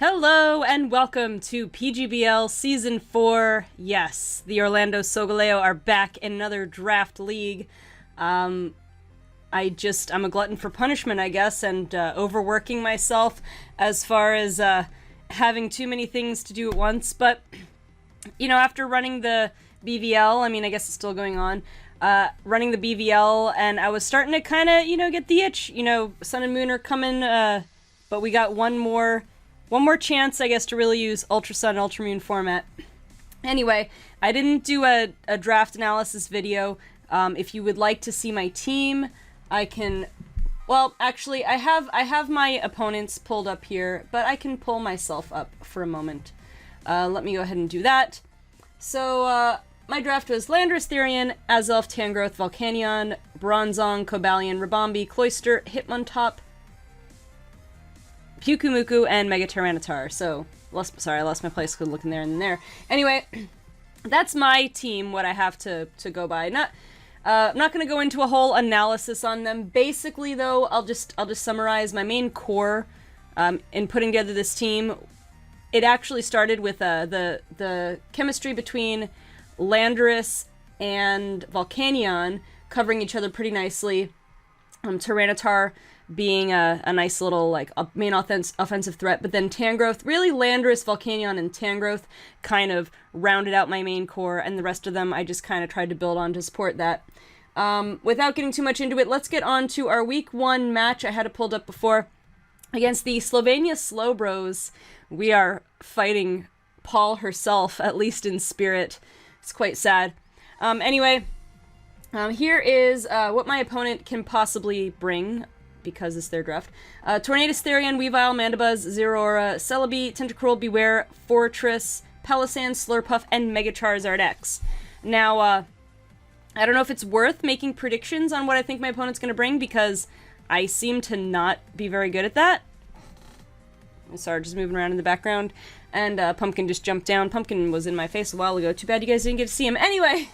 Hello and welcome to PGBL Season 4. Yes, the Orlando Solgaleo are back in another draft league. I'm a glutton for punishment, I guess, and overworking myself as far as having too many things to do at once. But, you know, after running the BVL, I mean, I guess it's still going on, running the BVL, and I was starting to kind of, get the itch. Sun and Moon are coming, but we got one more chance, I guess, to really use Ultra Sun, Ultra Moon format. Anyway, I didn't do a draft analysis video. If you would like to see my team, I can... Well, actually, I have my opponents pulled up here, but I can pull myself up for a moment. Let me go ahead and do that. So, my draft was Landorus, Therian, Azelf, Tangrowth, Volcanion, Bronzong, Cobalion, Rabombi, Cloyster, Hitmontop, Pyukumuku, and Mega Tyranitar. So, sorry, I lost my place looking there and there. Anyway, that's my team, what I have to go by. I'm not going to go into a whole analysis on them. Basically, though, I'll just summarize my main core in putting together this team. It actually started with the chemistry between Landorus and Volcanion covering each other pretty nicely. Tyranitar being a nice little, a main offensive threat, but then Tangrowth, really Landorus, Volcanion, and Tangrowth kind of rounded out my main core, and the rest of them I just kind of tried to build on to support that. Without getting too much into it, let's get on to our Week 1 match I had it pulled up before. Against the Slovenia Slowbros, we are fighting Paul herself, at least in spirit. It's quite sad. Anyway, here is what my opponent can possibly bring, because it's their draft. Tornadus, Therian, Weavile, Mandibuzz, Zeraora, Celebi, Tentacruel, Beware, Fortress, Palisand, Slurpuff, and Mega Charizard X. Now, I don't know if it's worth making predictions on what I think my opponent's going to bring, because I seem to not be very good at that. Sorry, just moving around in the background. And Pumpkin just jumped down. Pumpkin was in my face a while ago. Too bad you guys didn't get to see him. Anyway,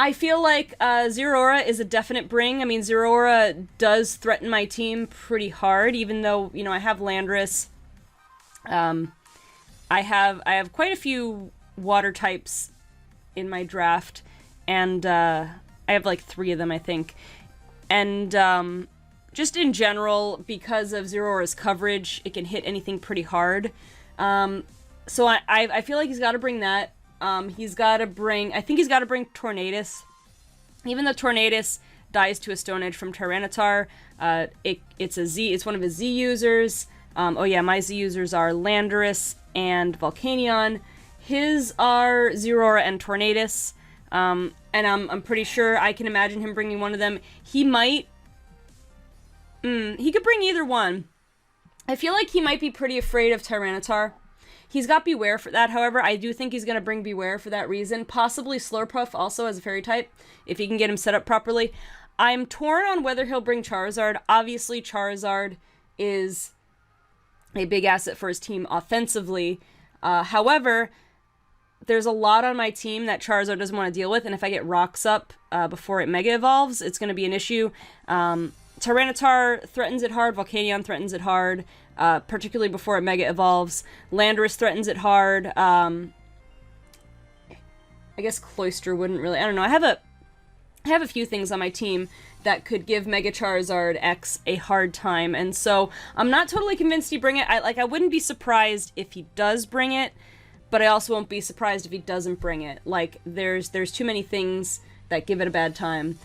I feel like Zeraora is a definite bring. I mean, Zeraora does threaten my team pretty hard, even though, I have Landorus. I have quite a few water types in my draft, and I have like 3 of them, I think. And just in general, because of Zeraora's coverage, it can hit anything pretty hard. So I feel like he's got to bring that. I think he's got to bring Tornadus. Even though Tornadus dies to a Stone Edge from Tyranitar, it's one of his Z users. Oh yeah, my Z users are Landorus and Volcanion. His are Zeraora and Tornadus. And I'm pretty sure I can imagine him bringing one of them. He could bring either one. I feel like he might be pretty afraid of Tyranitar. He's got Beware for that, however. I do think he's going to bring Beware for that reason. Possibly Slurpuff also as a fairy type, if he can get him set up properly. I'm torn on whether he'll bring Charizard. Obviously, Charizard is a big asset for his team offensively. However, there's a lot on my team that Charizard doesn't want to deal with, and if I get Rocks up before it Mega Evolves, it's going to be an issue. Tyranitar threatens it hard, Volcanion threatens it hard, particularly before it Mega Evolves. Landorus threatens it hard. I guess Cloyster wouldn't really... I don't know. I have a few things on my team that could give Mega Charizard X a hard time, and so I'm not totally convinced he'd bring it. I wouldn't be surprised if he does bring it, but I also won't be surprised if he doesn't bring it. There's too many things that give it a bad time.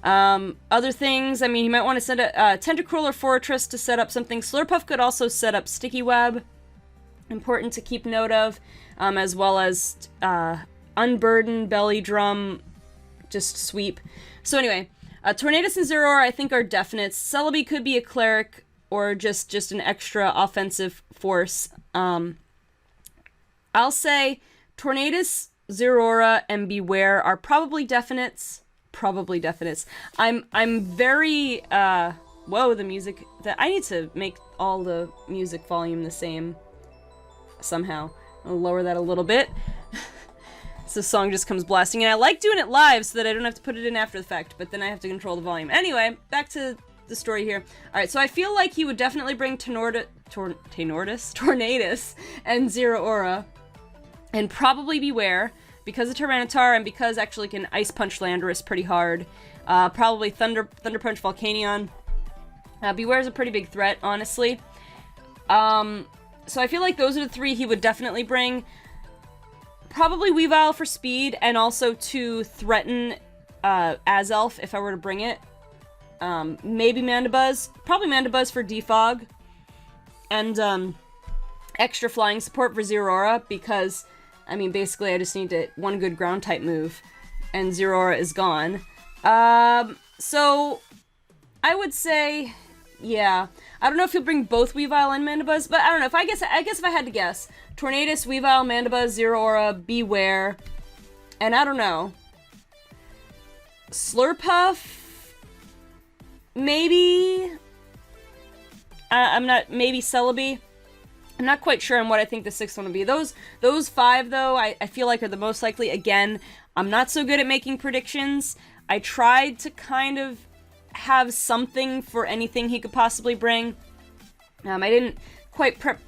Other things, I mean, he might want to send a Tentacruel or Fortress to set up something. Slurpuff could also set up Sticky Web. Important to keep note of. As well as Unburden, Belly Drum, just Sweep. So anyway, Tornadus and Zeraora I think are definites. Celebi could be a Cleric or just an extra offensive force. I'll say Tornadus, Zeraora, and Beware are probably definites. I'm very, whoa, the music, I need to make all the music volume the same, somehow. I'll lower that a little bit. So the song just comes blasting, and I like doing it live so that I don't have to put it in after the fact, but then I have to control the volume. Anyway, back to the story here. Alright, so I feel like he would definitely bring Tornadus and Zero Aura. And probably Beware, because of Tyranitar, and because actually can Ice Punch Landorus pretty hard. Probably Thunder Punch Volcanion. Beware is a pretty big threat, honestly. So I feel like those are the three he would definitely bring. Probably Weavile for speed, and also to threaten Azelf if I were to bring it. Maybe Mandibuzz. Probably Mandibuzz for Defog. And extra flying support for Zeraora, because, I mean, basically I just need one good ground type move, and Zeraora is gone. So I would say, yeah. I don't know if he'll bring both Weavile and Mandibuzz, but I don't know. I guess if I had to guess, Tornadus, Weavile, Mandibuzz, Zeraora, Beware, and I don't know. Slurpuff? Maybe? I'm not, maybe Celebi? I'm not quite sure on what I think the sixth one would be. Those five, though, I feel like are the most likely. Again, I'm not so good at making predictions. I tried to kind of have something for anything he could possibly bring. I didn't quite prep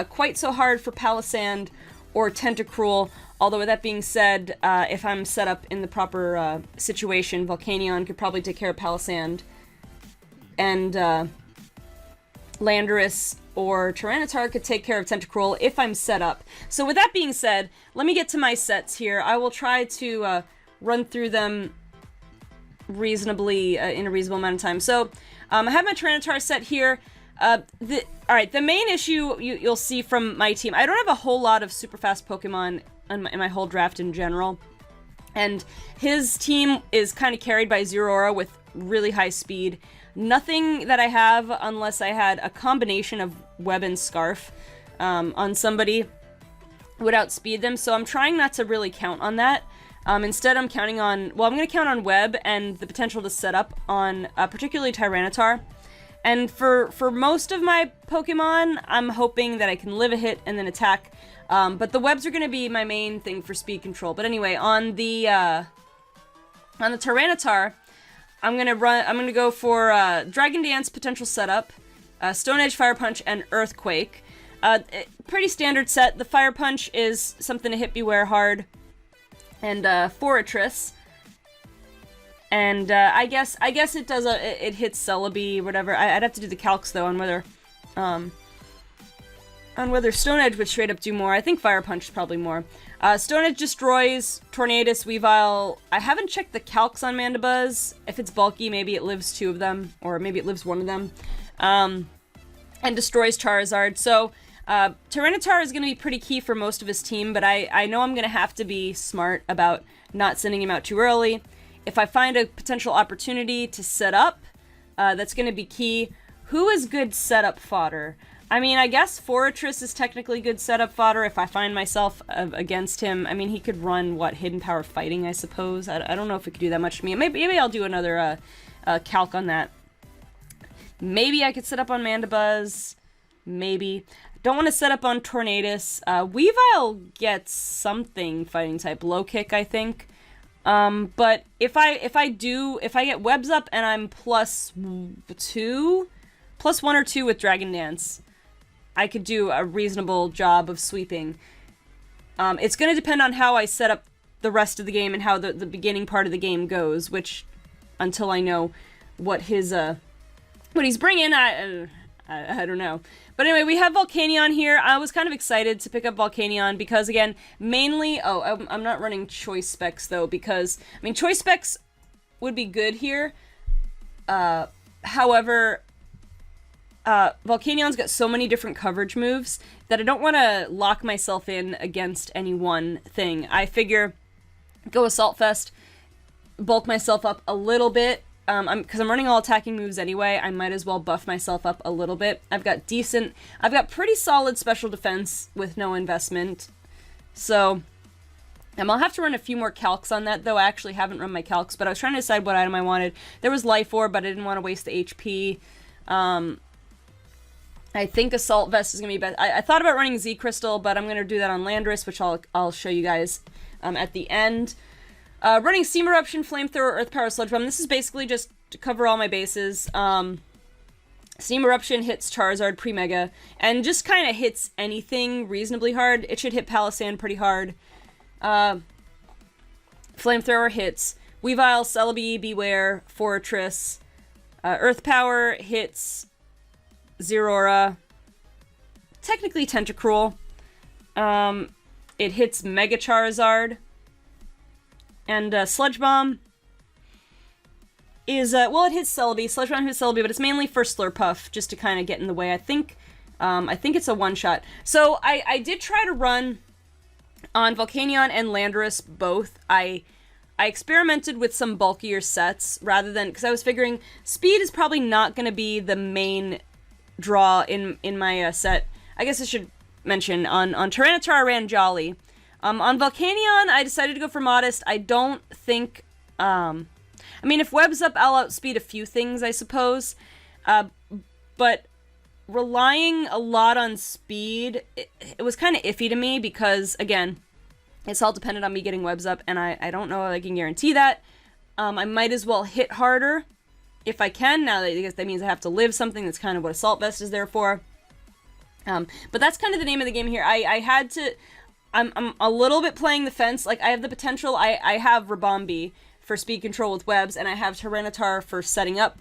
quite so hard for Palisand or Tentacruel, although with that being said, if I'm set up in the proper situation, Volcanion could probably take care of Palisand, and Landorus or Tyranitar could take care of Tentacruel if I'm set up. So with that being said, let me get to my sets here. I will try to run through them reasonably in a reasonable amount of time. So I have my Tyranitar set here. Alright, the main issue you'll see from my team, I don't have a whole lot of super fast Pokemon in my whole draft in general. And his team is kind of carried by Zeraora with really high speed. Nothing that I have, unless I had a combination of Web and Scarf on somebody, would outspeed them. So I'm trying not to really count on that. Instead, I'm counting on, well, I'm going to count on Web and the potential to set up on particularly Tyranitar. And for most of my Pokemon, I'm hoping that I can live a hit and then attack. But the Webs are going to be my main thing for speed control. But anyway, on the Tyranitar, I'm gonna go for Dragon Dance potential setup, Stone Edge, Fire Punch, and Earthquake. Pretty standard set. The Fire Punch is something to hit Beware hard, and Forretress. And I guess it does it hits Celebi, whatever. I'd have to do the calcs though on whether Stone Edge would straight up do more. I think Fire Punch is probably more. Stone Edge destroys Tornadus, Weavile. I haven't checked the calcs on Mandibuzz. If it's bulky, maybe it lives 2 of them, or maybe it lives 1 of them. And destroys Charizard. So Tyranitar is going to be pretty key for most of his team, but I know I'm going to have to be smart about not sending him out too early. If I find a potential opportunity to set up, that's going to be key. Who is good setup fodder? I mean, I guess Forretress is technically good setup fodder if I find myself against him. I mean, he could run, what, Hidden Power Fighting, I suppose? I don't know if it could do that much to me. Maybe I'll do another calc on that. Maybe I could set up on Mandibuzz. Maybe. Don't want to set up on Tornadus. Weavile gets something fighting type. Low kick, I think. But if I get webs up and I'm +1 or 2 with Dragon Dance, I could do a reasonable job of sweeping. It's going to depend on how I set up the rest of the game and how the beginning part of the game goes, which, until I know what his, what he's bringing, I don't know. But anyway, we have Volcanion here. I was kind of excited to pick up Volcanion because, again, mainly... Oh, I'm not running Choice Specs, though, because... I mean, Choice Specs would be good here. However... Volcanion's got so many different coverage moves that I don't want to lock myself in against any one thing. I figure go Assault Fest, bulk myself up a little bit, because I'm running all attacking moves anyway. I might as well buff myself up a little bit. I've got pretty solid special defense with no investment, so I'll have to run a few more calcs on that, though. I actually haven't run my calcs, but I was trying to decide what item I wanted. There was Life Orb, but I didn't want to waste the HP. I think Assault Vest is going to be best. I thought about running Z Crystal, but I'm going to do that on Landorus, which I'll show you guys at the end. Running Steam Eruption, Flamethrower, Earth Power, Sludge Bomb. This is basically just to cover all my bases. Steam Eruption hits Charizard pre-Mega, and just kind of hits anything reasonably hard. It should hit Palisand pretty hard. Flamethrower hits Weavile, Celebi, Beware, Fortress. Earth Power hits Zeraora. Technically Tentacruel. It hits Mega Charizard. And Sludge Bomb is, well, it hits Celebi. Sludge Bomb hits Celebi, but it's mainly for Slurpuff, just to kind of get in the way. I think it's a one-shot. So I did try to run on Volcanion and Landorus both. I experimented with some bulkier sets rather than, because I was figuring speed is probably not going to be the main draw in my set. I guess I should mention, on Tyranitar I ran Jolly. On Volcanion, I decided to go for Modest. I don't think, I mean, if Web's up, I'll outspeed a few things, I suppose. But relying a lot on speed, it was kind of iffy to me because, again, it's all dependent on me getting Webs up, and I don't know if I can guarantee that. I might as well hit harder if I can, now that, I guess that means I have to live something. That's kind of what Assault Vest is there for. But that's kind of the name of the game here. I had to... I'm a little bit playing the fence. Like, I have the potential... I have Rabombi for speed control with Webs, and I have Tyranitar for setting up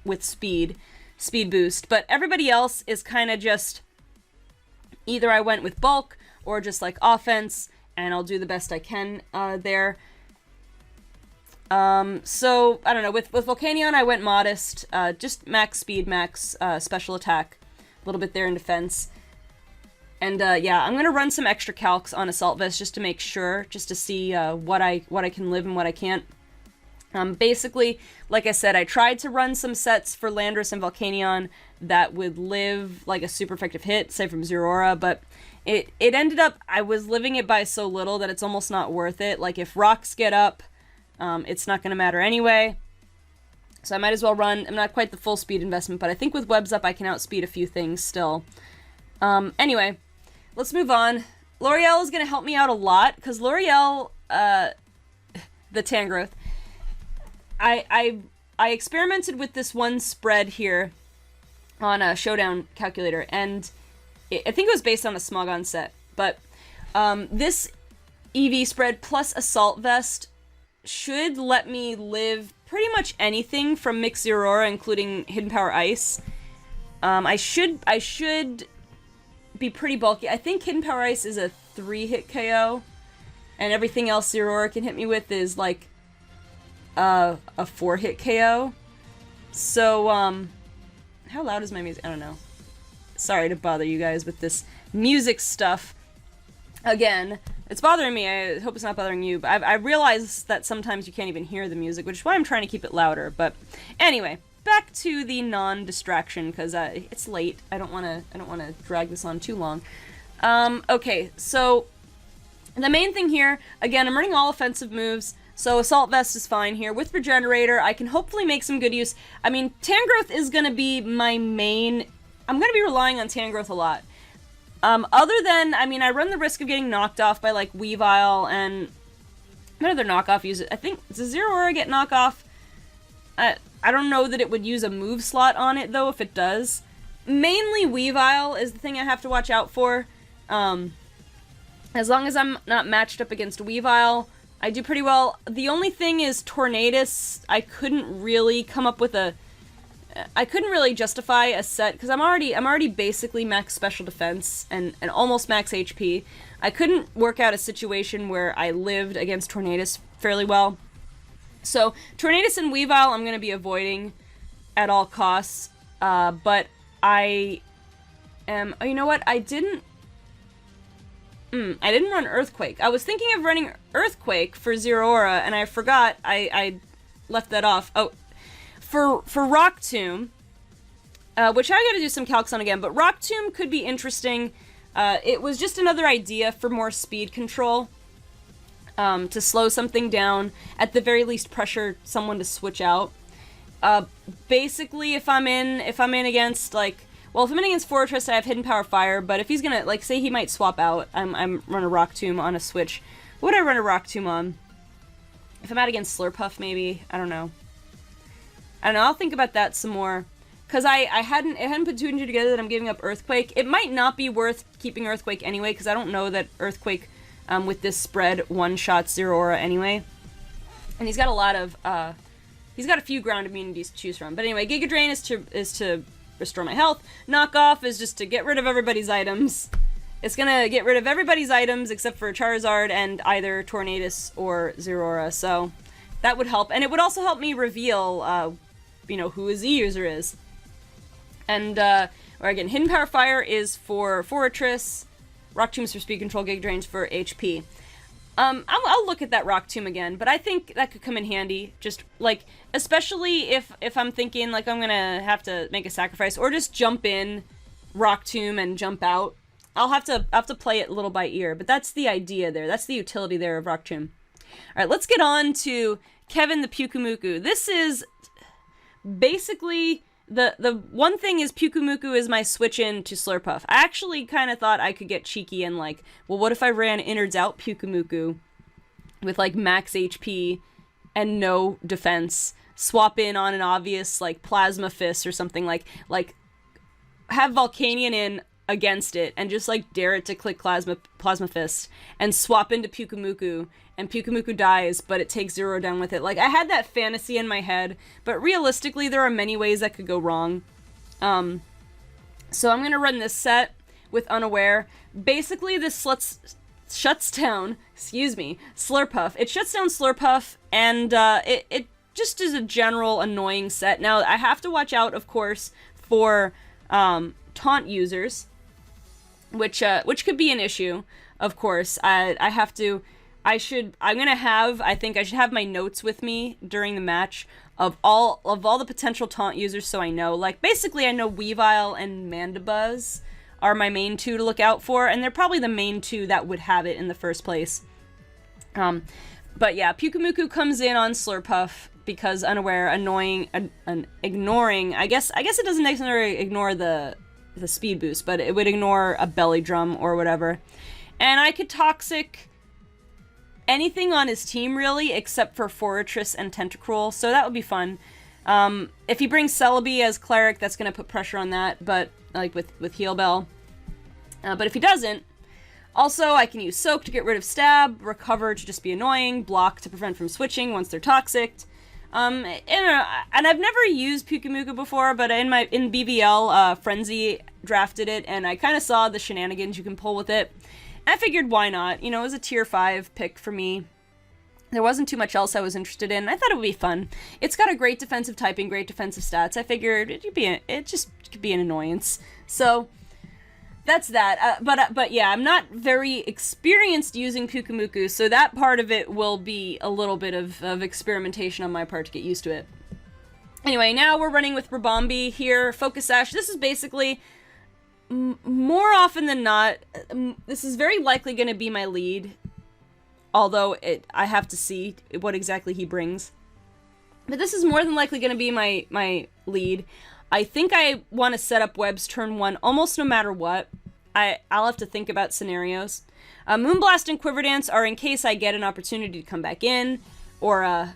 with speed boost. But everybody else is kind of just... Either I went with bulk, or just like offense, and I'll do the best I can there. So, I don't know, with Volcanion I went Modest, just max speed, max special attack, a little bit there in defense. And yeah, I'm gonna run some extra calcs on Assault Vest just to make sure, just to see what I can live and what I can't. Basically, like I said, I tried to run some sets for Landorus and Volcanion that would live like a super effective hit, say from Zeraora, but it ended up, I was living it by so little that it's almost not worth it. Like, if rocks get up, it's not going to matter anyway. So I might as well run. I'm not quite the full speed investment, but I think with Webs up I can outspeed a few things still. Anyway, let's move on. L'Oreal is going to help me out a lot, because L'Oreal, the Tangrowth, I experimented with this one spread here on a Showdown calculator, and I think it was based on a Smogon set, but this EV spread plus Assault Vest should let me live pretty much anything from Mix Zeraora, including Hidden Power Ice. I should be pretty bulky. I think Hidden Power Ice is a 3-hit KO, and everything else Zeraora can hit me with is like a 4-hit KO. So, how loud is my music? I don't know. Sorry to bother you guys with this music stuff. Again, it's bothering me. I hope it's not bothering you. But I realize that sometimes you can't even hear the music, which is why I'm trying to keep it louder. But anyway, back to the non-distraction, because it's late. I don't want to drag this on too long. Okay, so the main thing here, again, I'm running all offensive moves. So Assault Vest is fine here. With Regenerator, I can hopefully make some good use. I mean, Tangrowth is going to be my main... I'm going to be relying on Tangrowth a lot. Other than, I mean, I run the risk of getting knocked off by, like, Weavile and... What other knockoff use it? I think, does Zeraora get knockoff? I don't know that it would use a move slot on it, though, if it does. Mainly Weavile is the thing I have to watch out for. As long as I'm not matched up against Weavile, I do pretty well. The only thing is Tornadus, I couldn't really come up with a... I couldn't really justify a set, because I'm already basically max special defense and almost max HP. I couldn't work out a situation where I lived against Tornadus fairly well. So, Tornadus and Weavile I'm going to be avoiding at all costs, but I am... Oh, you know what? I didn't run Earthquake. I was thinking of running Earthquake for Zeraora, and I forgot. I left that off. Oh, for Rock Tomb, which I gotta do some calcs on again, but Rock Tomb could be interesting. It was just another idea for more speed control, to slow something down, at the very least pressure someone to switch out. Basically, if I'm in against, like, well, if I'm in against Fortress, I have Hidden Power Fire, but if he's gonna, like, say he might swap out, I'm run a Rock Tomb on a switch. What would I run a Rock Tomb on? If I'm out against Slurpuff, maybe? I don't know. I don't know, I'll think about that some more. Because it hadn't put two and two together that I'm giving up Earthquake. It might not be worth keeping Earthquake anyway, because I don't know that Earthquake, with this spread, one-shots Zero Aura anyway. And he's got a lot of, he's got a few ground immunities to choose from. But anyway, Giga Drain is to restore my health. Knockoff is just to get rid of everybody's items. It's gonna get rid of everybody's items except for Charizard and either Tornadus or Zero Aura, so that would help. And it would also help me reveal, you know, who a Z user is. And, or again, Hidden Power Fire is for Fortress, Rock Tomb's for speed control, Giga Drain's for HP. I'll look at that Rock Tomb again, but I think that could come in handy. Just, like, especially if I'm thinking, like, I'm gonna have to make a sacrifice, or just jump in Rock Tomb and jump out. I'll have to play it little by ear, but that's the idea there. That's the utility there of Rock Tomb. Alright, let's get on to Kevin the Pyukumuku. This is basically... The one thing is Pyukumuku is my switch in to Slurpuff. I actually kind of thought I could get cheeky and like, well, what if I ran innards out Pyukumuku with like max HP and no defense, swap in on an obvious like Plasma Fist or something, like have Volcanion in against it and just like dare it to click Plasma Fist and swap into Pyukumuku, and Pyukumuku dies, but it takes Zero down with it. Like, I had that fantasy in my head, but realistically, there are many ways that could go wrong. So I'm gonna run this set with Unaware. Basically, this shuts down, Slurpuff. It shuts down Slurpuff, and it just is a general annoying set. Now, I have to watch out, of course, for taunt users, which could be an issue, of course. I should have my notes with me during the match of all the potential taunt users, so I know. Like, basically, I know Weavile and Mandibuzz are my main two to look out for, and they're probably the main two that would have it in the first place. But yeah, Pyukumuku comes in on Slurpuff because Unaware, ignoring, I guess it doesn't necessarily ignore the speed boost, but it would ignore a Belly Drum or whatever. And I could Toxic anything on his team, really, except for Fortress and Tentacruel, so that would be fun. If he brings Celebi as Cleric, that's going to put pressure on that, but, like, with Heal Bell. But if he doesn't, also, I can use Soak to get rid of Stab, Recover to just be annoying, Block to prevent from switching once they're Toxic. And I've never used Pyukumuku before, but in BBL, Frenzy drafted it, and I kind of saw the shenanigans you can pull with it. I figured, why not? You know, it was a tier 5 pick for me. There wasn't too much else I was interested in. I thought it would be fun. It's got a great defensive typing, great defensive stats. I figured it just could be an annoyance. So, that's that. But yeah, I'm not very experienced using Pyukumuku, so that part of it will be a little bit of experimentation on my part to get used to it. Anyway, now we're running with Ribombee here. Focus Sash. This is basically... more often than not, this is very likely going to be my lead, although I have to see what exactly he brings. But this is more than likely going to be my lead. I think I want to set up Webs turn 1 almost no matter what. I'll have to think about scenarios. Moonblast and Quiver Dance are in case I get an opportunity to come back in, or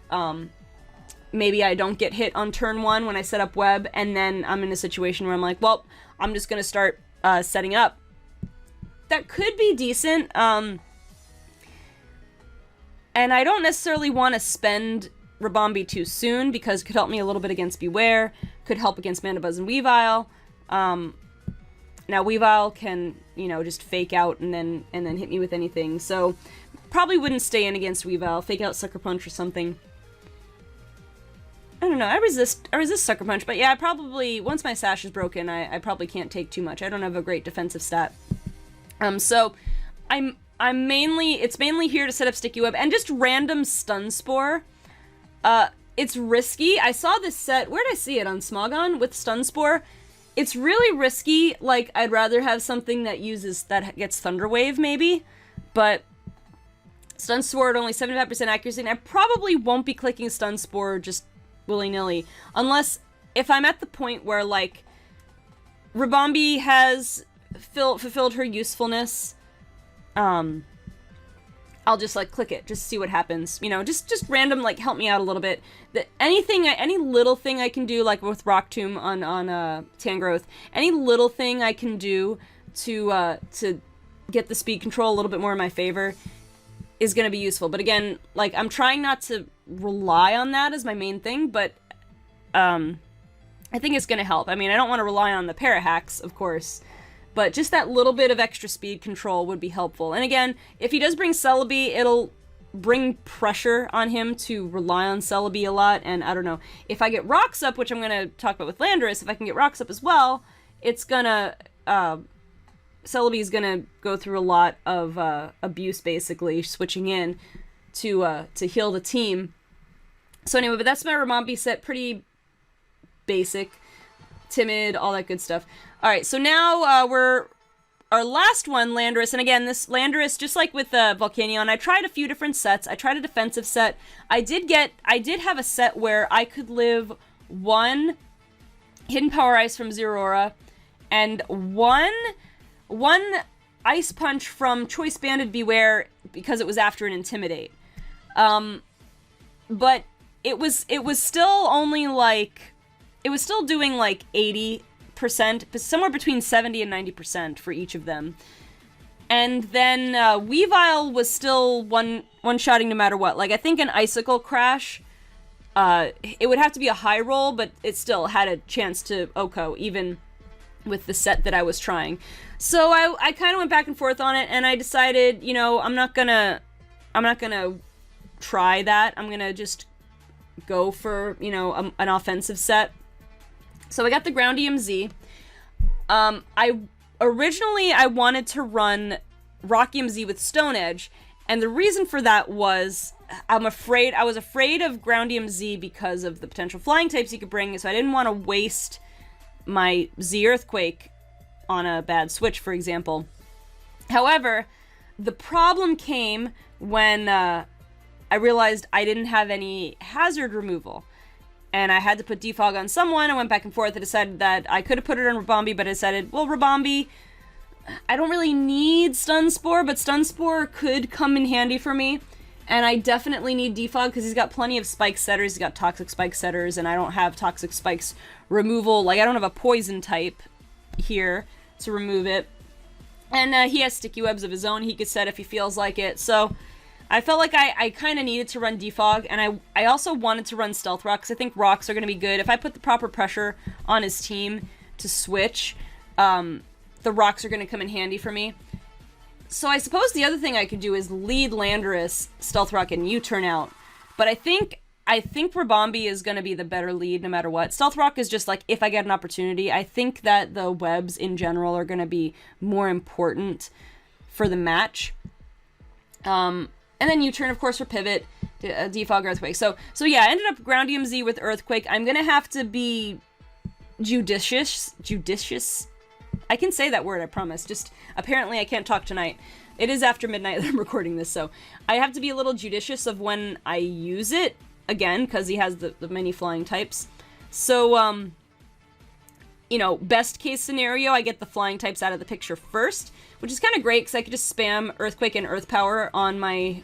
maybe I don't get hit on turn 1 when I set up Web, and then I'm in a situation where I'm like, well, I'm just going to start setting up. That could be decent, and I don't necessarily want to spend Ribombee too soon, because it could help me a little bit against Beware, could help against Mandibuzz and Weavile. Now Weavile can, you know, just fake out and then hit me with anything, so probably wouldn't stay in against Weavile, fake out Sucker Punch or something. I don't know, I resist Sucker Punch, but yeah, I probably, once my Sash is broken, I probably can't take too much. I don't have a great defensive stat. So, it's mainly here to set up Sticky Web, and just random Stun Spore. It's risky. I saw this set, where did I see it? On Smogon with Stun Spore. It's really risky, like, I'd rather have something that gets Thunder Wave, maybe, but Stun Spore at only 75% accuracy, and I probably won't be clicking Stun Spore just willy-nilly, unless if I'm at the point where, like, Ribombee has fulfilled her usefulness, I'll just like click it, just see what happens. You know, just random, like help me out a little bit. Any little thing I can do, like with Rock Tomb on Tangrowth, any little thing I can do to get the speed control a little bit more in my favor is going to be useful. But again, like I'm trying not to rely on that as my main thing, but I think it's going to help. I mean, I don't want to rely on the para-hacks, of course, but just that little bit of extra speed control would be helpful. And again, if he does bring Celebi, it'll bring pressure on him to rely on Celebi a lot. And I don't know, if I get Rocks up, which I'm going to talk about with Landorus, if I can get Rocks up as well, it's going to... Celebi is going to go through a lot of abuse, basically, switching in to heal the team. So anyway, but that's my Ramambi set. Pretty basic, timid, all that good stuff. All right, so now our last one, Landorus. And again, this Landorus, just like with Volcanion, I tried a few different sets. I tried a defensive set. I did have a set where I could live 1 Hidden Power Ice from Zeraora and one Ice Punch from Choice Banded Beware because it was after an Intimidate. But it was still only like, it was still doing like 80%, but somewhere between 70 and 90% for each of them. And then Weavile was still one-shotting no matter what. Like, I think an Icicle Crash, it would have to be a high roll, but it still had a chance to OHKO, even with the set that I was trying. So I kind of went back and forth on it, and I decided, you know, I'm not gonna try that. I'm gonna just go for, you know, an offensive set. So I got the Ground EMZ. Originally I wanted to run Rock EMZ with Stone Edge, and the reason for that was I was afraid of Ground EMZ because of the potential flying types you could bring, so I didn't want to waste my Z Earthquake on a bad switch, for example. However, the problem came when I realized I didn't have any hazard removal. And I had to put Defog on someone. I went back and forth. I decided that I could have put it on Rabombi, but I decided, well, Rabombi, I don't really need Stun Spore, but Stun Spore could come in handy for me. And I definitely need Defog because he's got plenty of Spike Setters. He's got Toxic Spike Setters, and I don't have Toxic Spikes removal. Like, I don't have a Poison type here to remove it. And he has Sticky Webs of his own he could set if he feels like it. So I felt like I kind of needed to run Defog, and I also wanted to run Stealth Rock, because I think Rocks are going to be good. If I put the proper pressure on his team to switch, the Rocks are going to come in handy for me. So I suppose the other thing I could do is lead Landorus, Stealth Rock, and U-turn out. But I think Rabombi is going to be the better lead no matter what. Stealth Rock is just like, if I get an opportunity. I think that the webs in general are going to be more important for the match. And then U-turn, of course, for pivot, Defog, Earthquake. So yeah, I ended up Ground EMZ with Earthquake. I'm going to have to be judicious. I can say that word, I promise. Just, apparently I can't talk tonight. It is after midnight that I'm recording this, so I have to be a little judicious of when I use it, again, because he has the many flying types. So, you know, best case scenario, I get the flying types out of the picture first, which is kind of great, because I could just spam Earthquake and Earth Power on my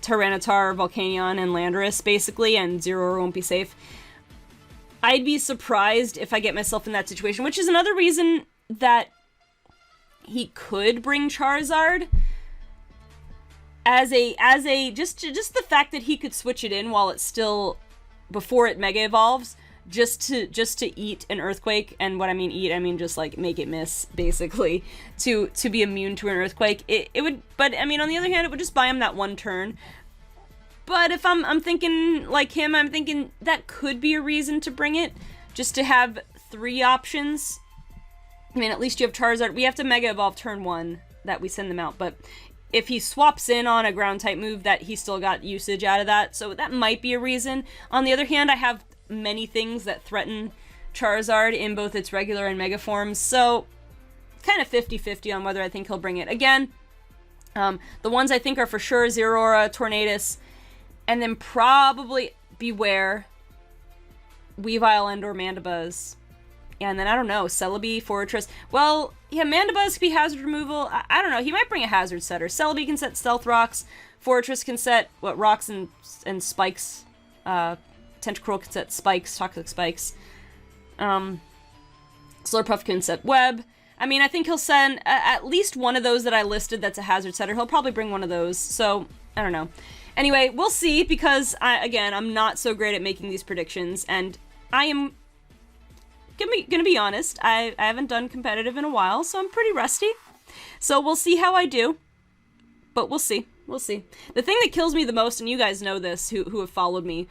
Tyranitar, Volcanion, and Landorus, basically, and Zeraora won't be safe. I'd be surprised if I get myself in that situation, which is another reason that he could bring Charizard as just the fact that he could switch it in while it's still before it mega evolves, just to eat an Earthquake. And what I mean eat, I mean just like make it miss, basically, to be immune to an Earthquake. It would, but I mean, on the other hand, it would just buy him that one turn. But if I'm thinking like him, I'm thinking that could be a reason to bring it, just to have 3 options. I mean, at least you have Charizard. We have to Mega Evolve turn 1 that we send them out, but if he swaps in on a ground type move, that he still got usage out of that, so that might be a reason. On the other hand, I have many things that threaten Charizard in both its regular and Mega forms, so kind of 50-50 on whether I think he'll bring it. Again, the ones I think are for sure Zeraora, Tornadus, and then probably Beware, Weavile, and or Mandibuzz. And then, I don't know, Celebi, Fortress. Well, Yeah, Mandibuzz could be hazard removal. I don't know. He might bring a hazard setter. Celebi can set stealth rocks. Fortress can set, what, rocks and spikes. Tentacruel can set spikes, toxic spikes. Slurpuff can set web. I mean, I think he'll send at least one of those that I listed that's a hazard setter. He'll probably bring one of those, so I don't know. Anyway, we'll see, because, again, I'm not so great at making these predictions, and I am gonna be honest, I haven't done competitive in a while, so I'm pretty rusty. So we'll see how I do, but we'll see. We'll see. The thing that kills me the most, and you guys know this, who have followed me,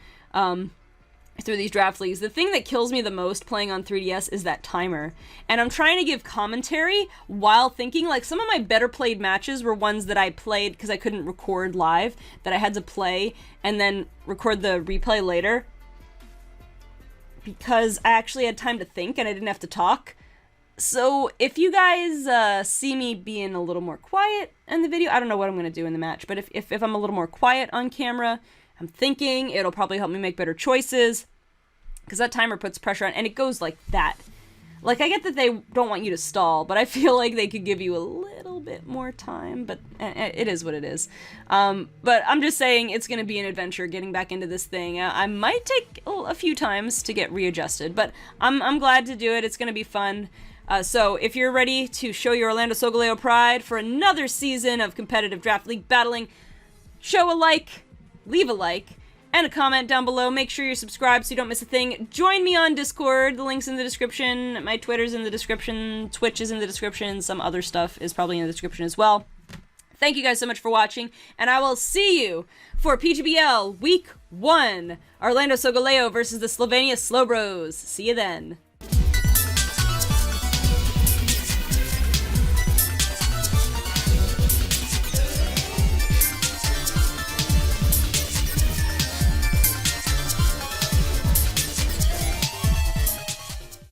through these draft leagues, the thing that kills me the most playing on 3DS is that timer. And I'm trying to give commentary while thinking, like, some of my better played matches were ones that I played because I couldn't record live, that I had to play and then record the replay later, because I actually had time to think and I didn't have to talk. So if you guys see me being a little more quiet in the video, I don't know what I'm going to do in the match, but if I'm a little more quiet on camera, I'm thinking, it'll probably help me make better choices, because that timer puts pressure on, and it goes like that. Like, I get that they don't want you to stall, but I feel like they could give you a little bit more time, but it is what it is. But I'm just saying, it's going to be an adventure getting back into this thing. I might take a few times to get readjusted, but I'm glad to do it. It's going to be fun. So if you're ready to show your Orlando Solgaleo pride for another season of competitive Draft League battling, show a like, leave a like, and a comment down below. Make sure you're subscribed so you don't miss a thing. Join me on Discord. The link's in the description. My Twitter's in the description. Twitch is in the description. Some other stuff is probably in the description as well. Thank you guys so much for watching, and I will see you for PGBL Week 1. Orlando Solgaleo versus the Slovenia Slowbros. See you then.